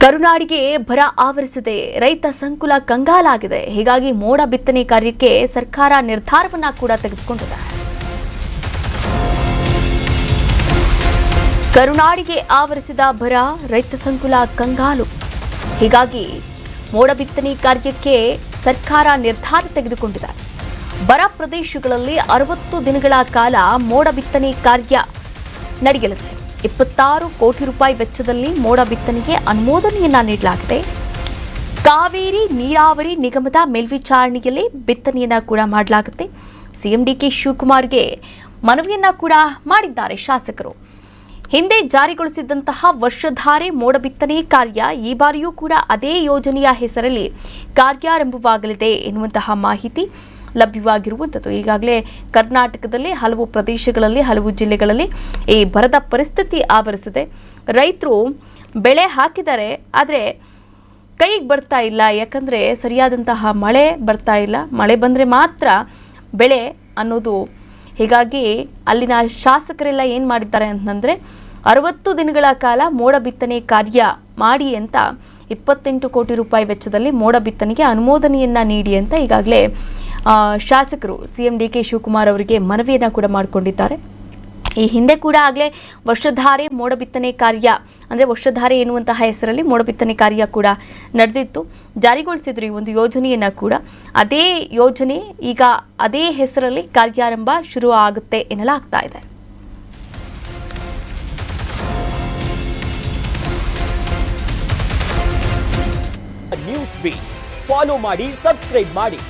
ಕರುನಾಡಿಗೆ ಬರ ಆವರಿಸಿದೆ, ರೈತ ಸಂಕುಲ ಕಂಗಾಲಾಗಿದೆ. ಹೀಗಾಗಿ ಮೋಡ ಬಿತ್ತನೆ ಕಾರ್ಯಕ್ಕೆ ಸರ್ಕಾರ ನಿರ್ಧಾರವನ್ನ ಕೂಡ ತೆಗೆದುಕೊಂಡಿದೆ. ಕರುನಾಡಿಗೆ ಆವರಿಸಿದ ಬರ, ರೈತ ಸಂಕುಲ ಕಂಗಾಲು. ಹೀಗಾಗಿ ಮೋಡ ಬಿತ್ತನೆ ಕಾರ್ಯಕ್ಕೆ ಸರ್ಕಾರ ನಿರ್ಧಾರ ತೆಗೆದುಕೊಂಡಿದೆ. ಬರ ಪ್ರದೇಶಗಳಲ್ಲಿ 60 ದಿನಗಳ ಕಾಲ ಮೋಡ ಬಿತ್ತನೆ ಕಾರ್ಯ ನಡೆಯಲಿದೆ. 26 ಕೋಟಿ ರೂಪಾಯಿ ವೆಚ್ಚದಲ್ಲಿ ಮೋಡ ಬಿತ್ತನೆಗೆ ಅನುಮೋದನೆಯನ್ನ ನೀಡಲಾಗಿದೆ. ಕಾವೇರಿ ನೀರಾವರಿ ನಿಗಮದ ಮೇಲ್ವಿಚಾರಣೆಯಲ್ಲಿ ಬಿತ್ತನೆಯನ್ನ ಕೂಡ ಮಾಡಲಾಗುತ್ತೆ. ಸಿಎಂ ಡಿಕೆ ಶಿವಕುಮಾರ್ಗೆ ಮನವಿಯನ್ನ ಕೂಡ ಮಾಡಿದ್ದಾರೆ ಶಾಸಕರು. ಹಿಂದೆ ಜಾರಿಗೊಳಿಸಿದಂತಹ ವರ್ಷಧಾರೆ ಮೋಡ ಬಿತ್ತನೆ ಕಾರ್ಯ ಈ ಬಾರಿಯೂ ಕೂಡ ಅದೇ ಯೋಜನೆಯ ಹೆಸರಲ್ಲಿ ಕಾರ್ಯಾರಂಭವಾಗಲಿದೆ ಎನ್ನುವಂತಹ ಮಾಹಿತಿ ಲಭ್ಯವಾಗಿರುವಂಥದ್ದು. ಈಗಾಗಲೇ ಕರ್ನಾಟಕದಲ್ಲಿ ಹಲವು ಪ್ರದೇಶಗಳಲ್ಲಿ, ಹಲವು ಜಿಲ್ಲೆಗಳಲ್ಲಿ ಈ ಬರದ ಪರಿಸ್ಥಿತಿ ಆವರಿಸಿದೆ. ರೈತರು ಬೆಳೆ ಹಾಕಿದ್ದಾರೆ, ಆದರೆ ಕೈಗೆ ಬರ್ತಾ ಇಲ್ಲ. ಯಾಕಂದರೆ ಸರಿಯಾದಂತಹ ಮಳೆ ಬರ್ತಾ ಇಲ್ಲ. ಮಳೆ ಬಂದರೆ ಮಾತ್ರ ಬೆಳೆ ಅನ್ನೋದು. ಹೀಗಾಗಿ ಅಲ್ಲಿನ ಶಾಸಕರೆಲ್ಲ ಏನು ಮಾಡಿದ್ದಾರೆ ಅಂತಂದರೆ 60 ದಿನಗಳ ಕಾಲ ಮೋಡ ಬಿತ್ತನೆ ಕಾರ್ಯ ಮಾಡಿ ಅಂತ 28 ಕೋಟಿ ರೂಪಾಯಿ ವೆಚ್ಚದಲ್ಲಿ ಮೋಡ ಬಿತ್ತನೆಗೆ ಅನುಮೋದನೆಯನ್ನ ನೀಡಿ ಅಂತ ಈಗಾಗಲೇ ಶಾಸಕರು ಸಿಎಂ ಡಿಕೆ ಶಿವಕುಮಾರ್ ಅವರಿಗೆ ಮನವಿಯನ್ನು ಕೂಡ ಮಾಡಿಕೊಂಡಿದ್ದಾರೆ. ಈ ಹಿಂದೆ ಕೂಡ ಆಗಲೇ ವರ್ಷಧಾರೆ ಮೋಡ ಬಿತ್ತನೆ ಕಾರ್ಯ ಅಂದರೆ ವರ್ಷಧಾರೆ ಎನ್ನುವಂತಹ ಹೆಸರಲ್ಲಿ ಮೋಡ ಬಿತ್ತನೆ ಕಾರ್ಯ ಕೂಡ ನಡೆದಿತ್ತು, ಜಾರಿಗೊಳಿಸಿದ್ರು ಈ ಒಂದು ಯೋಜನೆಯನ್ನು ಕೂಡ. ಅದೇ ಯೋಜನೆ ಈಗ ಅದೇ ಹೆಸರಲ್ಲಿ ಕಾರ್ಯಾರಂಭ ಶುರು ಆಗುತ್ತೆ ಎನ್ನಲಾಗ್ತಾ ಇದೆ. ನ್ಯೂಸ್ ಬೀಟ್ ಫಾಲೋ ಮಾಡಿ, ಸಬ್ಸ್ಕ್ರೈಬ್ ಮಾಡಿ.